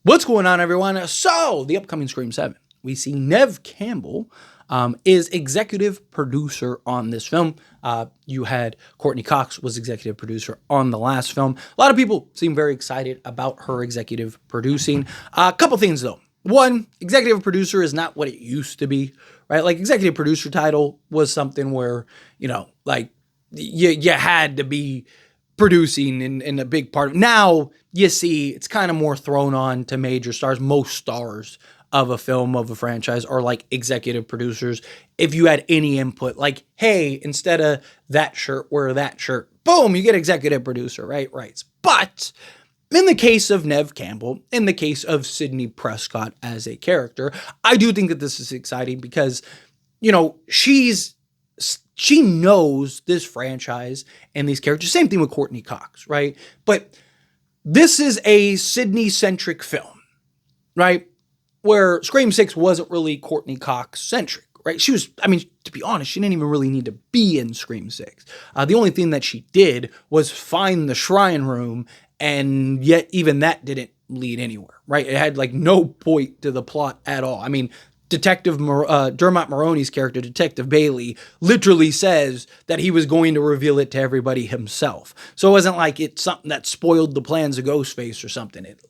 What's going on, everyone? So, the upcoming Scream 7, we see Neve Campbell is executive producer on this film. You had Courtney Cox was executive producer on the last film. A lot of people seem very excited about her executive producing. A couple things, though. One, executive producer is not what it used to be, right? Like, executive producer title was something where, you had to be producing in a big part of it. Now you see it's kind of more thrown on to major stars. Most stars of a film, of a franchise, are like executive producers. If you had any input, like, hey, instead of that shirt, wear that shirt, boom, you get executive producer, right? Right. But in the case of Neve Campbell, in the case of Sidney Prescott as a character, I do think that this is exciting because, she knows this franchise and these characters. Same thing with Courtney Cox, right? But this is a Sidney-centric film, right? Where Scream 6 wasn't really Courtney Cox-centric, right? She was, to be honest, she didn't even really need to be in Scream 6. The only thing that she did was find the shrine room, and yet even that didn't lead anywhere, right? It had no point to the plot at all. Detective Dermot Mulroney's character, Detective Bailey, literally says that he was going to reveal it to everybody himself. So it wasn't like it's something that spoiled the plans of Ghostface or something. It's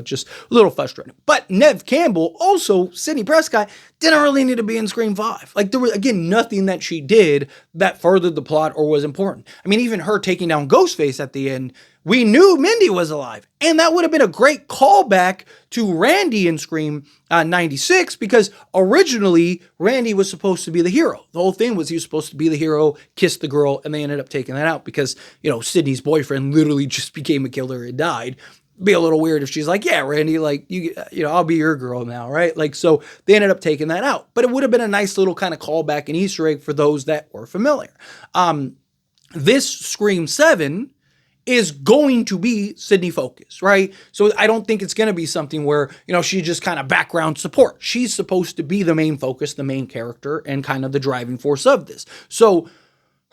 just a little frustrating. But Neve Campbell, also Sidney Prescott, didn't really need to be in Scream 5. There was, again, nothing that she did that furthered the plot or was important. Even her taking down Ghostface at the end, we knew Mindy was alive. And that would have been a great callback to Randy in Scream 96, because originally Randy was supposed to be the hero. The whole thing was he was supposed to be the hero, kiss the girl, and they ended up taking that out because, Sidney's boyfriend literally just became a killer and died. Be a little weird if she's like, yeah, Randy, I'll be your girl now, right? So they ended up taking that out. But it would have been a nice little kind of callback and Easter egg for those that were familiar. This Scream 7 is going to be Sidney focused, right? So I don't think it's going to be something where, she's just kind of background support. She's supposed to be the main focus, the main character, and kind of the driving force of this. So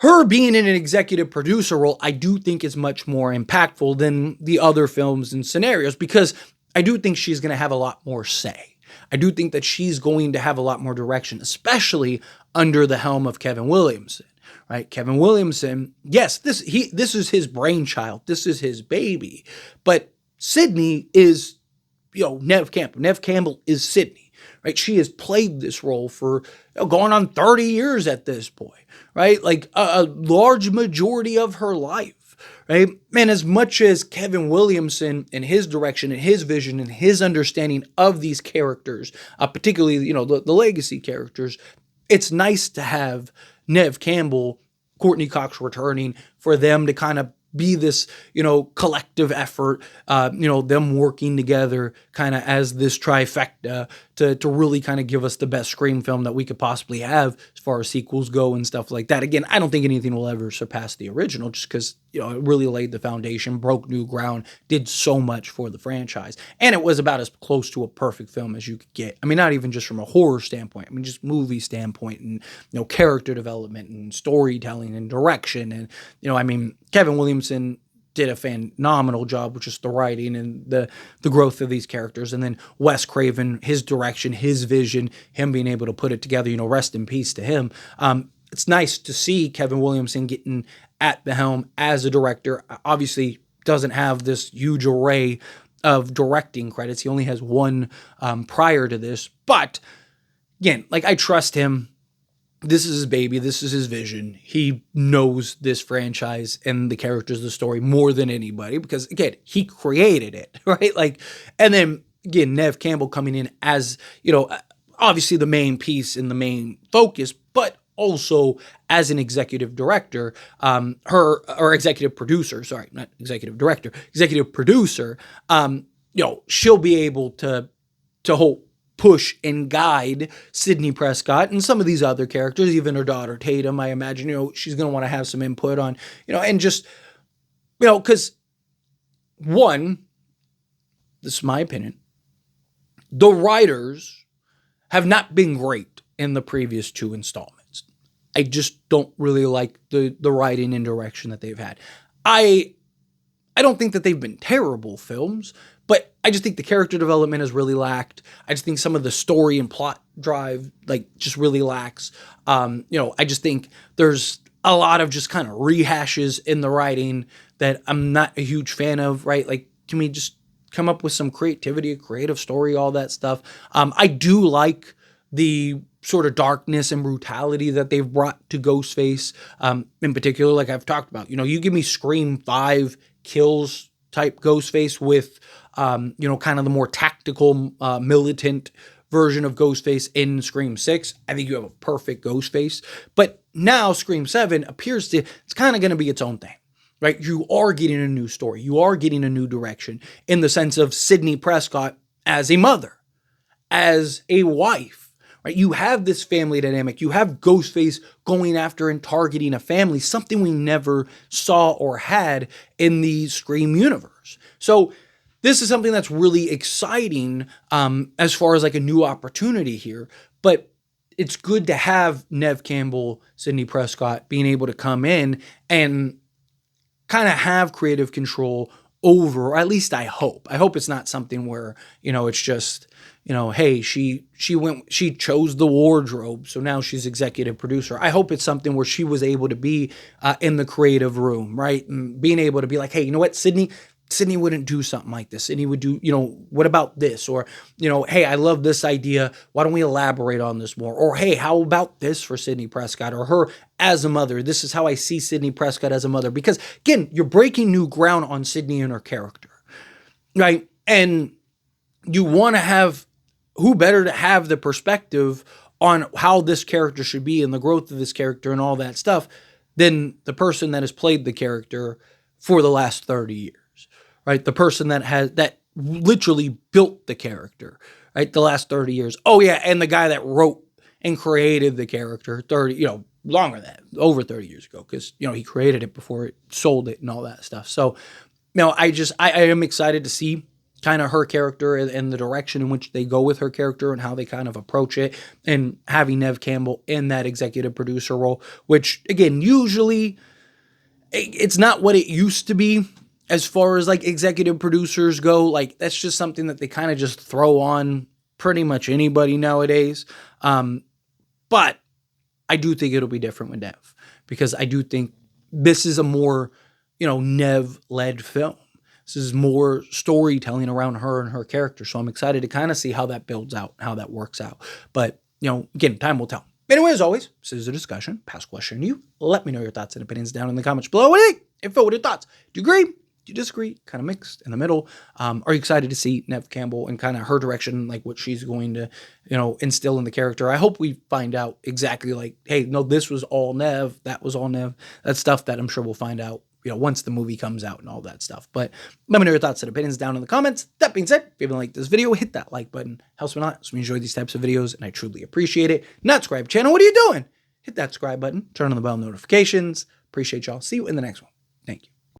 her being in an executive producer role, I do think is much more impactful than the other films and scenarios, because I do think she's going to have a lot more say. I do think that she's going to have a lot more direction, especially under the helm of Kevin Williamson, right? Kevin Williamson, yes, this is his brainchild. This is his baby. But Sidney is, Neve Campbell. Neve Campbell is Sidney, right? She has played this role for going on 30 years at this point, right? A large majority of her life, right? Man, as much as Kevin Williamson and his direction and his vision and his understanding of these characters, particularly, the legacy characters, it's nice to have Neve Campbell, Courtney Cox returning, for them to kind of be this, collective effort, them working together kind of as this trifecta to really kind of give us the best Scream film that we could possibly have as far as sequels go and stuff like that. Again, I don't think anything will ever surpass the original, just because, it really laid the foundation, broke new ground, did so much for the franchise. And it was about as close to a perfect film as you could get. Not even just from a horror standpoint, just movie standpoint and, character development and storytelling and direction. And, Kevin Williamson did a phenomenal job with just the writing and the growth of these characters. And then Wes Craven, his direction, his vision, him being able to put it together, rest in peace to him. It's nice to see Kevin Williamson getting at the helm as a director. Obviously doesn't have this huge array of directing credits. He only has one prior to this. But again, I trust him. This is his baby. This is his vision. He knows this franchise and the characters of the story more than anybody, because, again, he created it, right? And then, again, Neve Campbell coming in as, obviously the main piece and the main focus, but also as an executive director, or executive producer, sorry, not executive director, executive producer, she'll be able to push and guide Sidney Prescott and some of these other characters, even her daughter Tatum, I imagine, she's going to want to have some input on, and just, because one, this is my opinion, the writers have not been great in the previous two installments. I just don't really like the writing and direction that they've had. I I don't think that they've been terrible films, but I just think the character development has really lacked. I just think some of the story and plot drive, like, just really lacks. I just think there's a lot of just kind of rehashes in the writing that I'm not a huge fan of, right? Like, can we just come up with some creativity, a creative story, all that stuff? I do like the sort of darkness and brutality that they've brought to Ghostface, in particular, like I've talked about. You give me Scream 5 kills type Ghostface with, kind of the more tactical, militant version of Ghostface in Scream 6. I think you have a perfect Ghostface. But now Scream 7 appears to, it's kind of going to be its own thing, right? You are getting a new story. You are getting a new direction in the sense of Sidney Prescott as a mother, as a wife. Right? You have this family dynamic. You have Ghostface going after and targeting a family, something we never saw or had in the Scream universe. So this is something that's really exciting, as far as like a new opportunity here. But it's good to have Neve Campbell, Sidney Prescott being able to come in and kind of have creative control over, or at least I hope. I hope it's not something where, it's just, hey, she chose the wardrobe, so now she's executive producer. I hope it's something where she was able to be in the creative room, right? And being able to be like, hey, you know what, Sidney wouldn't do something like this. Sidney would do, what about this? Or, hey, I love this idea. Why don't we elaborate on this more? Or, hey, how about this for Sidney Prescott or her as a mother? This is how I see Sidney Prescott as a mother. Because, again, you're breaking new ground on Sidney and her character, right? And you want to have, who better to have the perspective on how this character should be and the growth of this character and all that stuff than the person that has played the character for the last 30 years. Right, the person that literally built the character, right, the last 30 years. Oh yeah, and the guy that wrote and created the character 30, longer than that, over 30 years ago, because he created it before it sold it and all that stuff. So, I am excited to see kind of her character and the direction in which they go with her character and how they kind of approach it, and having Neve Campbell in that executive producer role, which again, usually it's not what it used to be. As far as like executive producers go, like that's just something that they kind of just throw on pretty much anybody nowadays. But I do think it'll be different with Neve, because I do think this is a more, Neve-led film. This is more storytelling around her and her character. So I'm excited to kind of see how that builds out, how that works out. But, again, time will tell. Anyway, as always, this is a discussion. Pass question to you. Let me know your thoughts and opinions down in the comments below. What do you think? Info, what are your thoughts? Do you agree? Do you disagree? Kind of mixed in the middle. Are you excited to see Neve Campbell and kind of her direction, like what she's going to, instill in the character? I hope we find out exactly like, hey, no, this was all Neve. That was all Neve. That's stuff that I'm sure we'll find out, once the movie comes out and all that stuff. But let me know your thoughts and opinions down in the comments. That being said, if you haven't liked this video, hit that like button. Helps me a lot. So we enjoy these types of videos and I truly appreciate it. Not subscribe channel. What are you doing? Hit that subscribe button. Turn on the bell notifications. Appreciate y'all. See you in the next one. Thank you.